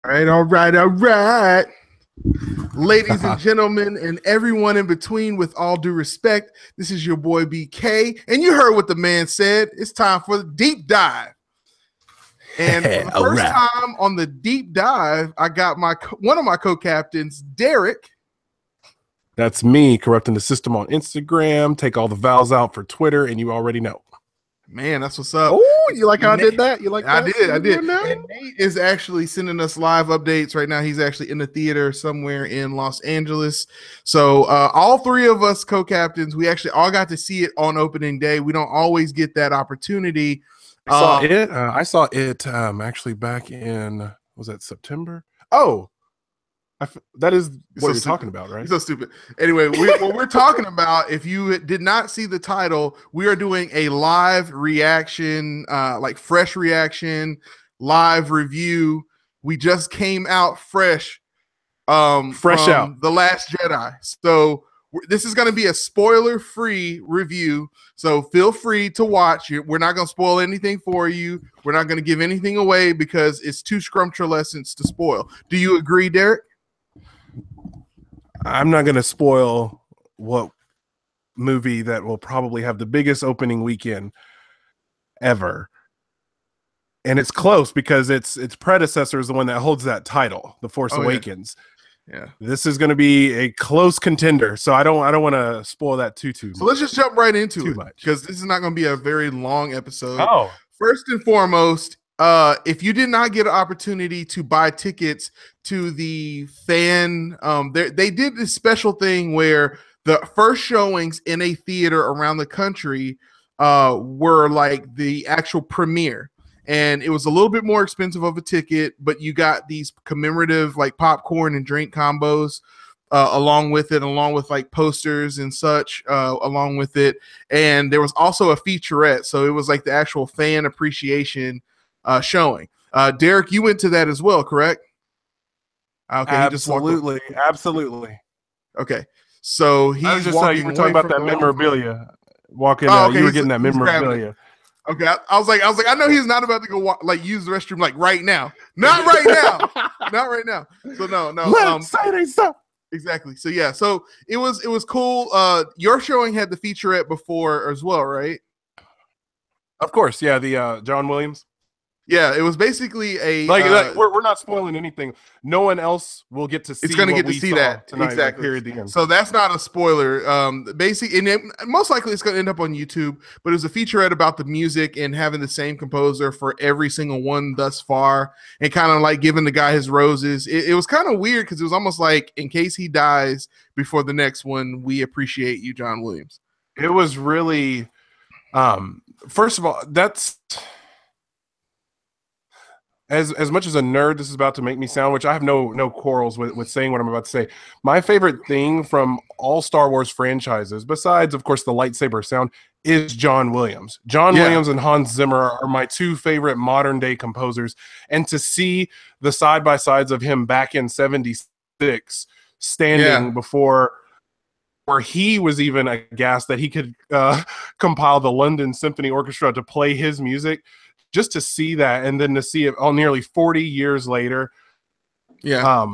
All right, all right, all right. Ladies and gentlemen, and everyone in between, with all due respect, this is your boy BK. And you heard what the man said. It's time for the deep dive. And for the first time on the deep dive, I got one of my co-captains, Derek. That's me, corrupting the system on Instagram. Take all the vowels out for Twitter, and you already know. Man, that's what's up. Oh, you like how I did that? You like that? I did. And Nate is actually sending us live updates right now. He's actually in the theater somewhere in Los Angeles. So all three of us co-captains, we actually all got to see it on opening day. We don't always get that opportunity. I saw it actually back in, was that September? Oh, that is what you're talking about, right? So stupid. Anyway, what we're talking about, if you did not see the title, we are doing a live reaction, like fresh reaction, live review. We just came out fresh out The Last Jedi. So this is going to be a spoiler-free review. So feel free to watch it. We're not going to spoil anything for you. We're not going to give anything away because it's too scrumptious to spoil. Do you agree, Derek? I'm not going to spoil what movie that will probably have the biggest opening weekend ever. And it's close because its predecessor is the one that holds that title, The Force Awakens. Yeah. This is going to be a close contender. So I don't want to spoil that too much. So let's just jump right into it because this is not going to be a very long episode. Oh. First and foremost, if you did not get an opportunity to buy tickets to the fan, they did this special thing where the first showings in a theater around the country were like the actual premiere. And it was a little bit more expensive of a ticket, but you got these commemorative like popcorn and drink combos along with it, along with like posters and such along with it. And there was also a featurette. So it was like the actual fan appreciation showing. Derek, you went to that as well, correct? Okay, absolutely. Okay, so he's just you were talking about that memorabilia. You were getting that memorabilia. Okay, I was like, I know he's not about to go use the restroom like right now. Not right now. Not right now. So no. Exactly. So yeah, so it was cool. Your showing had the featurette before as well, right? Of course, yeah. The John Williams. Yeah, it was basically a we're not spoiling anything. No one else will get to see. It's going to get to see that tonight, exactly. Period. The end. So that's not a spoiler. Most likely it's going to end up on YouTube. But it was a featurette about the music and having the same composer for every single one thus far, and kind of like giving the guy his roses. It was kind of weird because it was almost like in case he dies before the next one, we appreciate you, John Williams. It was really, first of all, that's. As much as a nerd this is about to make me sound, which I have no quarrels with saying what I'm about to say. My favorite thing from all Star Wars franchises, besides, of course, the lightsaber sound, is John Williams. John Williams and Hans Zimmer are my two favorite modern-day composers. And to see the side-by-sides of him back in 76 standing before where he was even aghast that he could compile the London Symphony Orchestra to play his music, just to see that, and then to see it all nearly 40 years later, that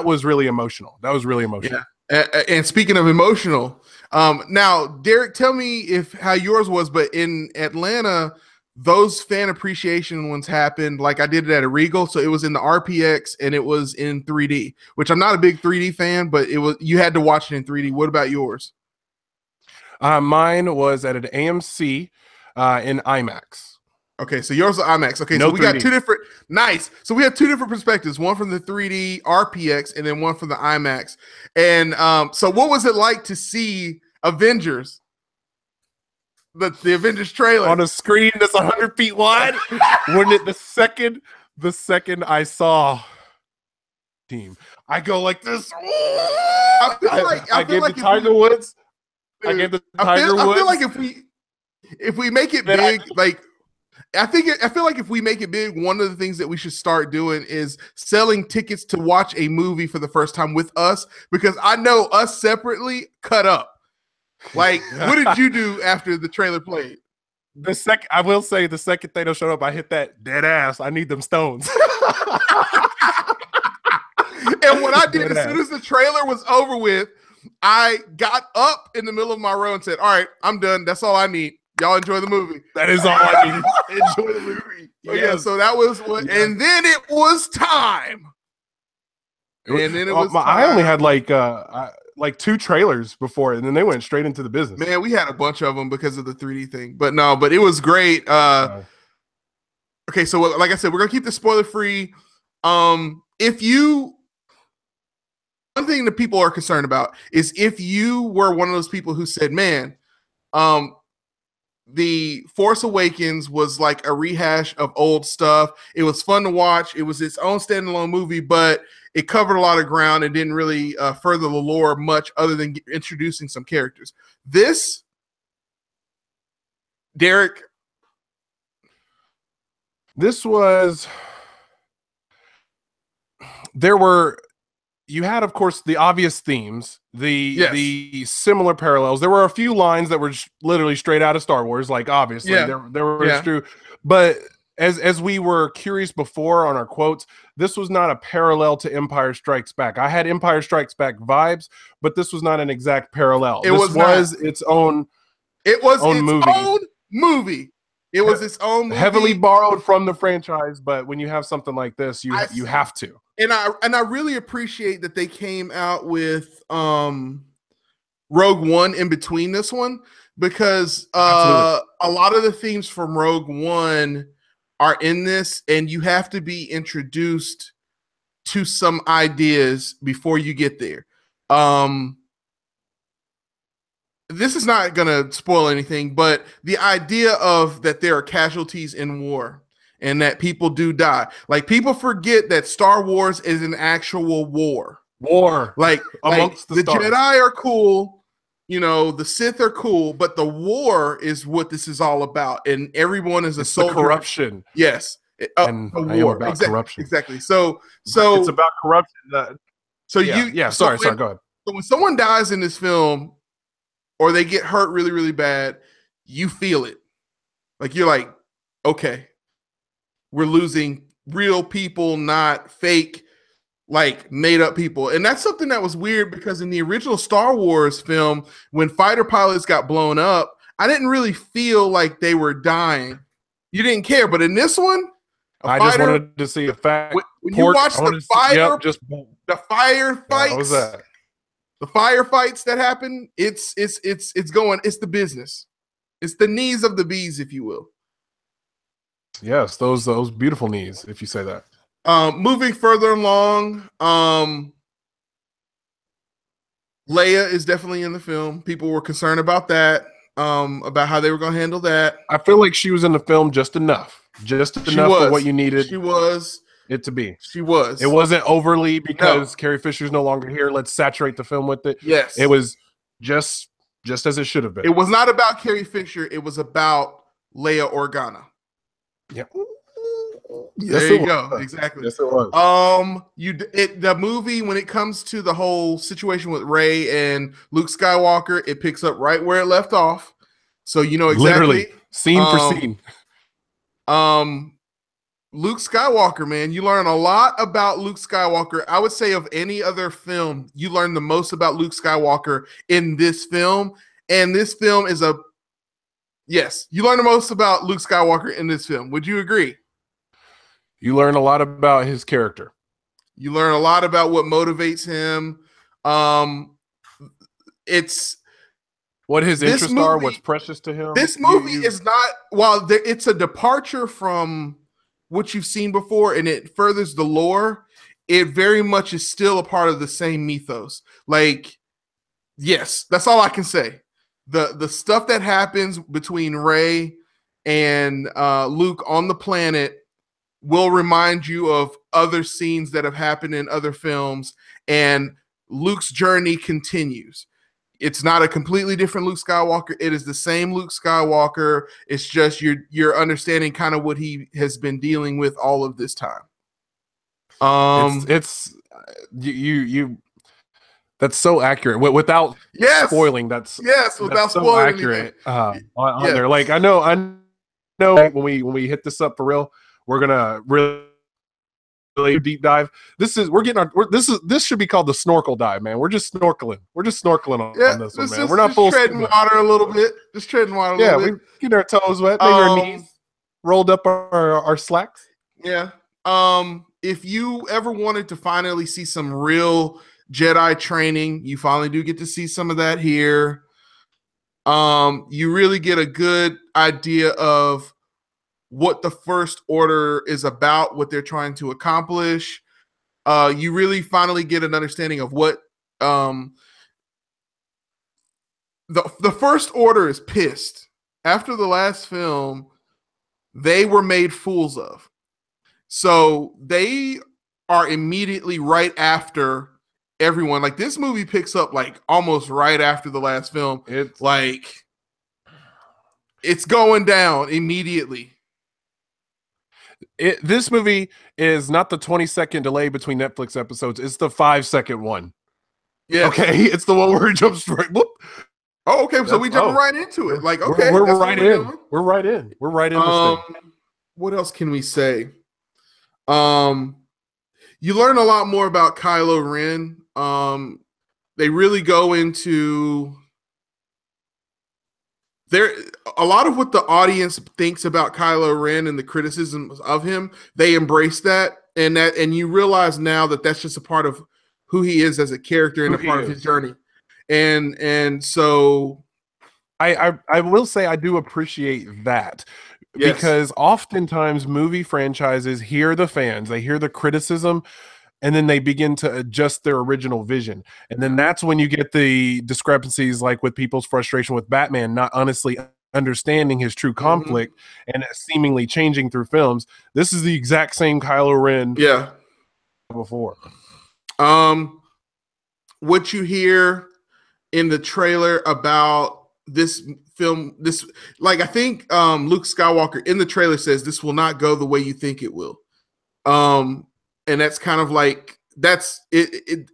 was really emotional. That was really emotional. Yeah. And speaking of emotional, now Derek, tell me how yours was. But in Atlanta, those fan appreciation ones happened. Like I did it at a Regal, so it was in the RPX and it was in 3D. Which I'm not a big 3D fan, but you had to watch it in 3D. What about yours? Mine was at an AMC. In IMAX. Okay, so yours is IMAX. Okay, so we 3D. Got two different. Nice. So we have two different perspectives. One from the 3D RPX, and then one from the IMAX. And so, what was it like to see Avengers, the Avengers trailer on a screen that's 100 feet wide? When the second I saw team, I go like this. I gave the Tiger Woods. I feel like if we make it big, I feel like if we make it big, one of the things that we should start doing is selling tickets to watch a movie for the first time with us, because I know us separately cut up. Like, what did you do after the trailer played? I will say the second Thanos showed up, I hit that dead ass. I need them stones. And what I did, as soon as the trailer was over with, I got up in the middle of my row and said, all right, I'm done. That's all I need. Y'all enjoy the movie. That is all I need. Enjoy the movie. Yes. Yeah, so that was what, and then it was time. And then it was time. I only had like 2 trailers before, and then they went straight into the business. Man, we had a bunch of them because of the 3D thing. But no, but it was great. Okay, so like I said, we're gonna keep this spoiler free. If you, one thing that people are concerned about is if you were one of those people who said, man, the Force Awakens was like a rehash of old stuff. It was fun to watch. It was its own standalone movie, but it covered a lot of ground and didn't really further the lore much other than introducing some characters. This, Derek, this was, you had, of course, the obvious themes, the similar parallels. There were a few lines that were literally straight out of Star Wars, like obviously there were true. But as we were curious before on our quotes, this was not a parallel to Empire Strikes Back. I had Empire Strikes Back vibes, but this was not an exact parallel. This was its own. It was its own movie. It was its own movie. Heavily borrowed from the franchise, but when you have something like this, you have to. And I really appreciate that they came out with Rogue One in between this one, because a lot of the themes from Rogue One are in this, and you have to be introduced to some ideas before you get there. This is not going to spoil anything, but the idea of that there are casualties in war and that people do die. Like, people forget that Star Wars is an actual war. Like amongst the Jedi are cool, you know, the Sith are cool, but the war is what this is all about. And everyone is a soldier. The corruption. Yes. And the war. I am about corruption. Exactly. So it's about corruption. Sorry, go ahead. So when someone dies in this film, or they get hurt really, really bad, you feel it. Like, you're like, okay, we're losing real people, not fake, like, made up people. And that's something that was weird, because in the original Star Wars film, when fighter pilots got blown up, I didn't really feel like they were dying. You didn't care. But in this one, just wanted to see a fact. When you watch the firefights, what was that? The firefights that happen, it's the business. It's the knees of the bees, if you will. Yes, those beautiful knees, if you say that. Moving further along, Leia is definitely in the film. People were concerned about that, about how they were going to handle that. I feel like she was in the film just enough for what you needed. She was. It to be. She was. It wasn't overly because Carrie Fisher's no longer here. Let's saturate the film with it. Yes. It was just as it should have been. It was not about Carrie Fisher. It was about Leia Organa. Yeah. There you go. Exactly. Yes, it was. The movie, when it comes to the whole situation with Rey and Luke Skywalker, it picks up right where it left off. So you know exactly. Literally, scene for scene. Luke Skywalker, man, you learn a lot about Luke Skywalker. I would say of any other film, you learn the most about Luke Skywalker in this film. And this film is you learn the most about Luke Skywalker in this film. Would you agree? You learn a lot about his character. You learn a lot about what motivates him. It's what his interests are, what's precious to him. This movie is not, while it's a departure from what you've seen before, and it furthers the lore, it very much is still a part of the same mythos. Like, yes, that's all I can say. The stuff that happens between Rey and Luke on the planet will remind you of other scenes that have happened in other films, and Luke's journey continues. It's not a completely different Luke Skywalker. It is the same Luke Skywalker. It's just you're understanding kind of what he has been dealing with all of this time. It's you. That's so accurate. Without spoiling, without so spoiling accurate on there. Like I know when we hit this up for real, we're gonna really really deep dive. This should be called the snorkel dive, man. We're just snorkeling. We're just snorkeling on this one, man. We're not just full treading scuba. water a little bit. Just treading water a little bit. We get our toes wet, maybe our knees rolled up our slacks. Yeah. If you ever wanted to finally see some real Jedi training, you finally do get to see some of that here. You really get a good idea of what the First Order is about, what they're trying to accomplish. You really finally get an understanding of what the First Order is pissed. After the last film, they were made fools of. So they are immediately right after everyone. Like, this movie picks up like almost right after the last film. It's going down immediately. This movie is not the 20-second delay between Netflix episodes. It's the 5-second one. Yeah. Okay. It's the one where it jumps straight. Whoop. Oh, okay. So we jump right into it. Like, okay. We're right in. We're right in. We're right in this thing. What else can we say? You learn a lot more about Kylo Ren. They really go into a lot of what the audience thinks about Kylo Ren and the criticisms of him. They embrace that, and you realize now that that's just a part of who he is as a character and a part of his journey. And so I will say I do appreciate that. Yes. Because oftentimes movie franchises hear the fans, they hear the criticism, and then they begin to adjust their original vision. And then that's when you get the discrepancies, like with people's frustration with Batman not honestly understanding his true conflict and seemingly changing through films. This is the exact same Kylo Ren before. What you hear in the trailer about this film, I think Luke Skywalker in the trailer says this will not go the way you think it will. And that's kind of like, that's it.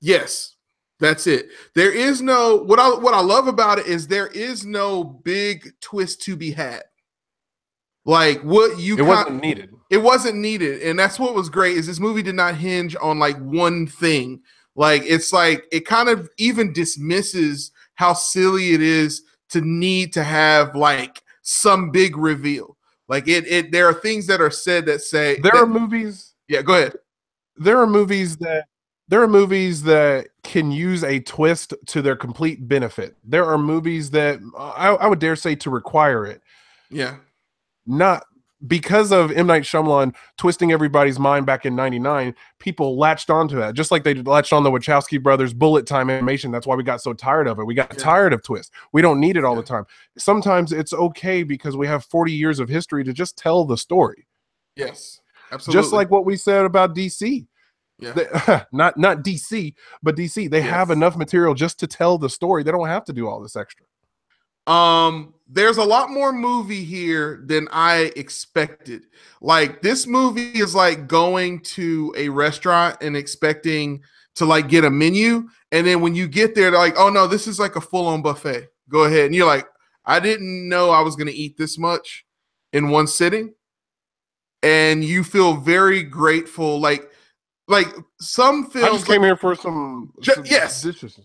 Yes, that's it. There is no, what I love about it is there is no big twist to be had. Like it wasn't needed. It wasn't needed. And that's what was great, is this movie did not hinge on like one thing. Like, it's like, it kind of even dismisses how silly it is to need to have like some big reveal. Like there are things that are said that say there are movies. Yeah, go ahead. There are movies that can use a twist to their complete benefit. There are movies that I would dare say to require it. Yeah. Not because of M. Night Shyamalan twisting everybody's mind back in '99, people latched onto that. Just like they latched on the Wachowski brothers' bullet time animation. That's why we got so tired of it. We got tired of twists. We don't need it all the time. Sometimes it's okay because we have 40 years of history to just tell the story. Yes, absolutely. Just like what we said about DC. Yeah. Not DC, but DC. They have enough material just to tell the story. They don't have to do all this extra. There's a lot more movie here than I expected. Like, this movie is like going to a restaurant and expecting to like get a menu, and then when you get there, they're like, oh no, this is like a full-on buffet. Go ahead. And you're like, I didn't know I was going to eat this much in one sitting. And you feel very grateful. Like some films, I just came here for some dishes.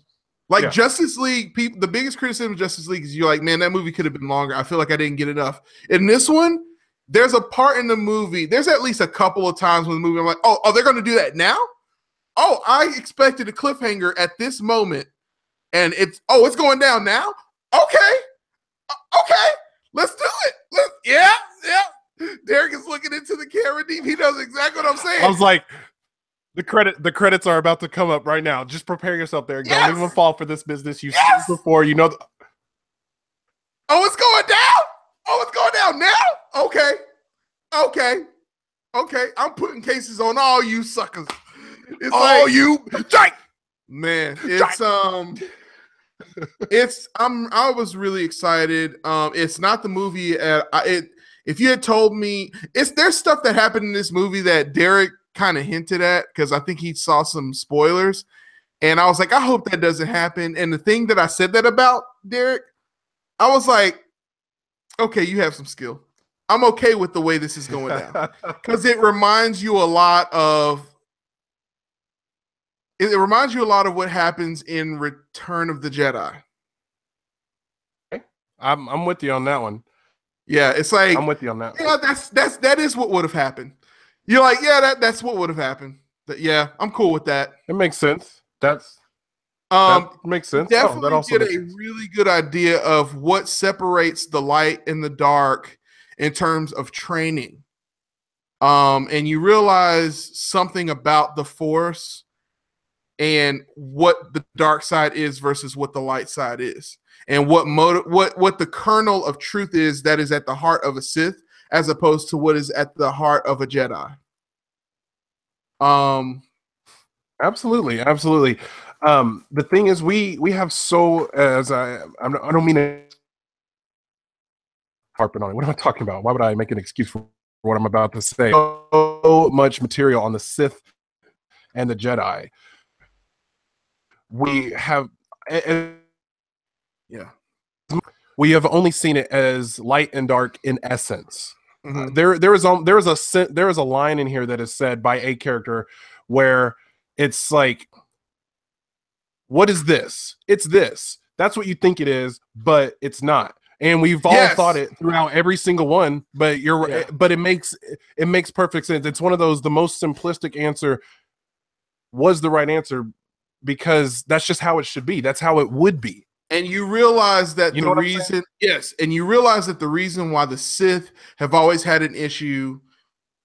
Like Justice League, the biggest criticism of Justice League is you're like, man, that movie could have been longer. I feel like I didn't get enough. In this one, there's a part in the movie, there's at least a couple of times in the movie I'm like, oh, they're going to do that now? Oh, I expected a cliffhanger at this moment, and it's going down now? Okay, let's do it. Yeah. Derek is looking into the camera deep. He knows exactly what I'm saying. I was like, the credits are about to come up right now. Just prepare yourself there. Don't even fall for this business. You've seen it before. You know. Oh, it's going down. Oh, it's going down now. Okay. I'm putting cases on all you suckers. It's all you, man. I was really excited. It's not the movie. If you had told me, there's stuff that happened in this movie that Derek kind of hinted at, because I think he saw some spoilers, and I was like, I hope that doesn't happen. And the thing that I said that about, Derek, I was like, okay, you have some skill. I'm okay with the way this is going down because it reminds you a lot of what happens in Return of the Jedi. I'm with you on that one. Yeah, it's like I'm with you on that. Yeah, that is what would have happened. You're like, yeah, that's what would have happened. But yeah, I'm cool with that. It makes sense. That makes sense. Definitely that also get a really good idea of what separates the light and the dark in terms of training. And you realize something about the Force and what the dark side is versus what the light side is, and what the kernel of truth is that is at the heart of a Sith, as opposed to what is at the heart of a Jedi. Absolutely. The thing is, we have I don't mean to harping on it. What am I talking about? Why would I make an excuse for what I'm about to say? So much material on the Sith and the Jedi. We have, we have only seen it as light and dark in essence. Mm-hmm. There is a line in here that is said by a character where it's like, what is this? It's this. That's what you think it is, but it's not. And we've all thought it throughout every single one, but but it makes perfect sense. It's one of those, the most simplistic answer was the right answer because that's just how it should be. That's how it would be. And you realize that the reason why the Sith have always had an issue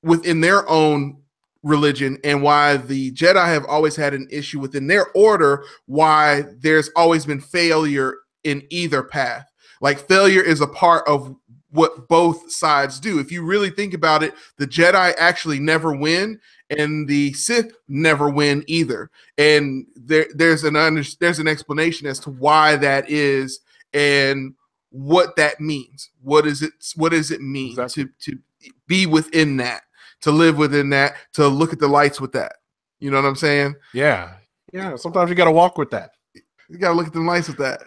within their own religion and why the Jedi have always had an issue within their order, why there's always been failure in either path. Like, failure is a part of what both sides do. If you really think about it, the Jedi actually never win and the Sith never win either. And there's an explanation as to why that is and what that means. What does it mean to be within that, to live within that, to look at the lights with that? You know what I'm saying? Yeah. Sometimes you got to walk with that. You got to look at the lights with that.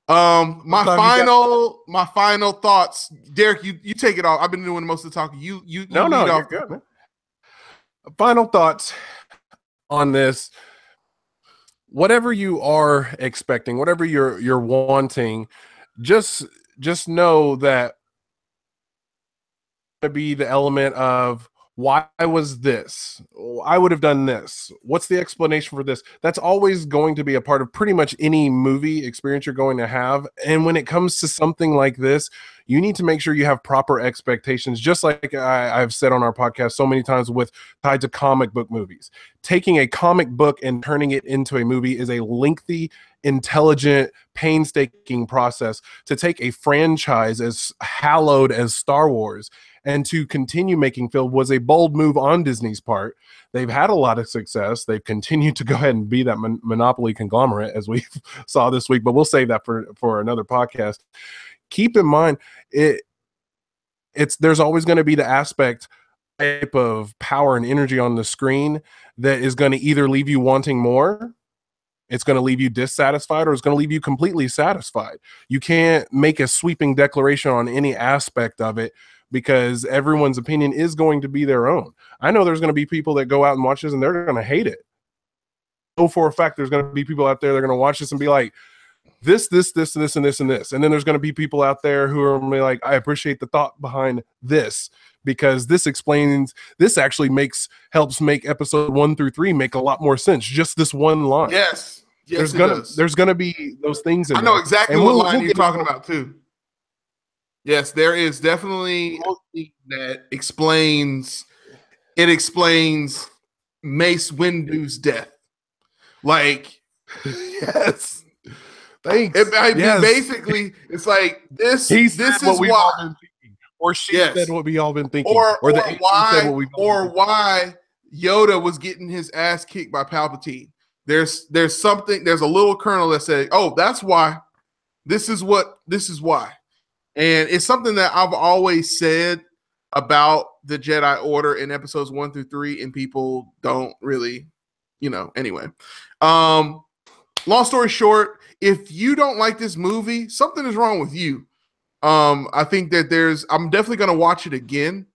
My final thoughts, Derek. You take it off. I've been doing most of the talking. You you're good, man. Final thoughts on this. Whatever you are expecting, whatever you're wanting, just know that to be the element of, why was this? I would have done this. What's the explanation for this? That's always going to be a part of pretty much any movie experience you're going to have. And when it comes to something like this, you need to make sure you have proper expectations, just like I've said on our podcast so many times with tied to comic book movies. Taking a comic book and turning it into a movie is a lengthy, intelligent, painstaking process. To take a franchise as hallowed as Star Wars and to continue making film was a bold move on Disney's part. They've had a lot of success. They've continued to go ahead and be that monopoly conglomerate, as we saw this week, but we'll save that for another podcast. Keep in mind, there's always going to be the aspect type of power and energy on the screen that is going to either leave you wanting more, it's going to leave you dissatisfied, or it's going to leave you completely satisfied. You can't make a sweeping declaration on any aspect of it because everyone's opinion is going to be their own. I know there's going to be people that go out and watch this and they're going to hate it. So for a fact, there's going to be people out there that are going to watch this and be like, this, and this, and this, and this. And then there's going to be people out there who are going to be like, I appreciate the thought behind this because this actually helps make episode 1 through 3 make a lot more sense. Just this one line. Yes, there's gonna be those things. I know exactly what line you're talking about too. Yes, there is definitely that explains Mace Windu's death. Like, yes. Thanks. Basically, it's like this. This is what we've all been thinking, or she said what we all been thinking, or why Yoda was getting his ass kicked by Palpatine. There's a little kernel that said, "Oh, that's why. This is why," and it's something that I've always said about the Jedi Order in episodes 1 through 3, and people don't really, Anyway, long story short, if you don't like this movie, something is wrong with you. I think that I'm definitely gonna watch it again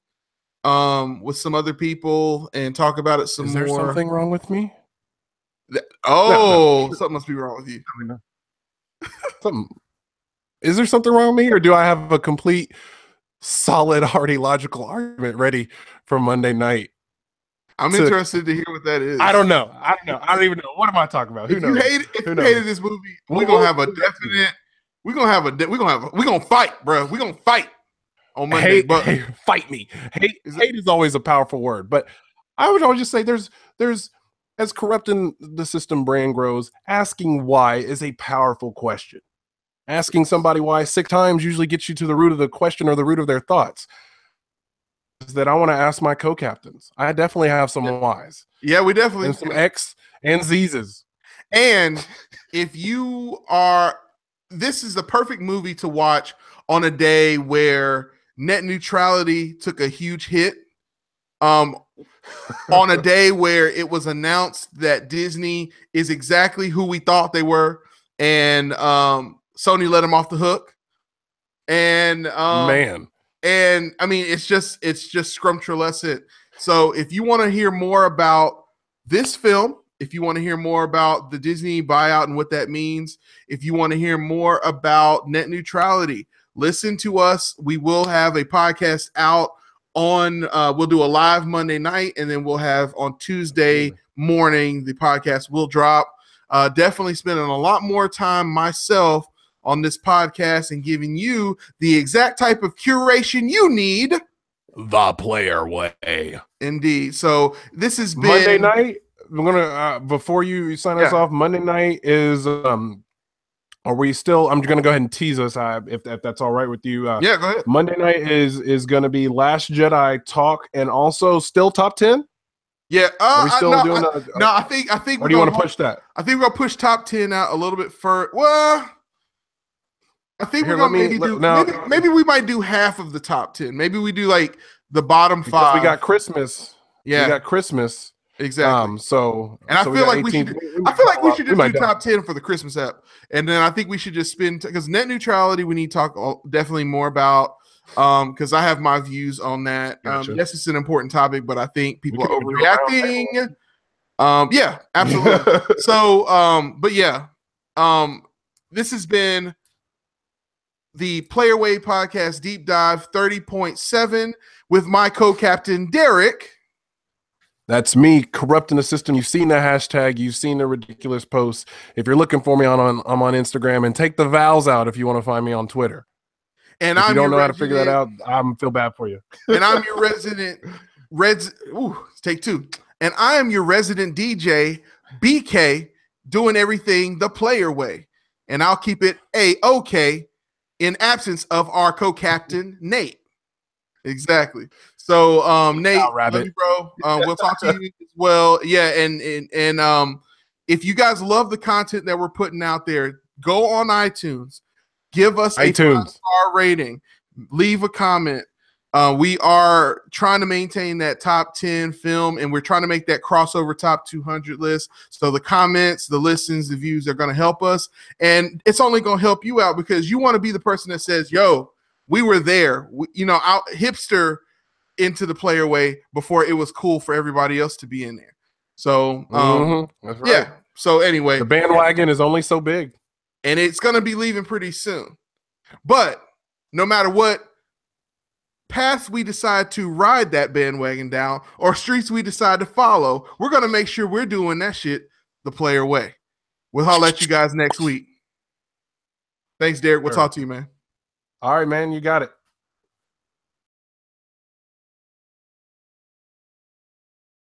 with some other people and talk about it some Is there more. something wrong with me? Oh, No. something must be wrong with you. Something. Is there something wrong with me, or do I have a complete, solid, hearty, logical argument ready for Monday night? I'm interested to hear what that is. I don't know. I don't even know. What am I talking about? Who knows? If you hated this movie, we're gonna have a definite. We're gonna fight, bro. We're gonna fight on Monday. Fight me. Hate is always a powerful word, but I would always just say there's as corrupting the system brand grows, asking why is a powerful question. Asking somebody why 6 times usually gets you to the root of the question or the root of their thoughts. Is that I want to ask my co-captains. I definitely have some whys. Yeah, we definitely and some X and Z's. And if you are, this is the perfect movie to watch on a day where net neutrality took a huge hit. On a day where it was announced that Disney is exactly who we thought they were, and Sony let them off the hook. And man, and I mean, it's just scrumptious. So if you want to hear more about this film, if you want to hear more about the Disney buyout and what that means, if you want to hear more about net neutrality, listen to us. We will have a podcast out on, we'll do a live Monday night, and then we'll have on Tuesday morning, the podcast will drop. Definitely spending a lot more time myself on this podcast and giving you the exact type of curation you need. The player way. Indeed. So this has been Monday night. We're gonna before you sign us off. Monday night is are we still? I'm gonna go ahead and tease us if that's all right with you. Yeah, go ahead. Monday night is gonna be Last Jedi talk and also still top 10. Yeah, are we still doing I think. Or do you want to push that? I think we're gonna push top 10 out a little bit further. Well, I think we're gonna maybe we might do half of the top 10. Maybe we do like the bottom 5. We got Christmas. Yeah, we got Christmas. Exactly. I feel like we should just do top 10 for the Christmas app, and then I think we should just spend because net neutrality we need to talk definitely more about because I have my views on that. Gotcha. Yes, it's an important topic, but I think people are overreacting. Yeah, absolutely. So, but yeah, this has been the Player Way Podcast Deep Dive 30.7 with my co-captain Derek. That's me corrupting the system. You've seen the hashtag. You've seen the ridiculous posts. If you're looking for me, I'm on Instagram, and take the vowels out if you want to find me on Twitter. And if you don't know how to figure that out, I feel bad for you. And I'm your resident take 2. And I am your resident DJ, BK, doing everything the player way. And I'll keep it A-OK in absence of our co-captain, Nate. Exactly. So, Nate, love you, bro. We'll talk to you as well. Yeah, and if you guys love the content that we're putting out there, go on iTunes, give us a 5-star rating, leave a comment. We are trying to maintain that top 10 film, and we're trying to make that crossover top 200 list. So the comments, the listens, the views are going to help us, and it's only going to help you out because you want to be the person that says, "Yo, we were there." Out hipster into the player way before it was cool for everybody else to be in there. So, that's right. Yeah. So anyway, the bandwagon is only so big, and it's going to be leaving pretty soon. But no matter what path we decide to ride that bandwagon down or streets we decide to follow, we're going to make sure we're doing that shit the player way. We'll holler at you guys next week. Thanks, Derek. We'll talk to you, man. All right, man. You got it.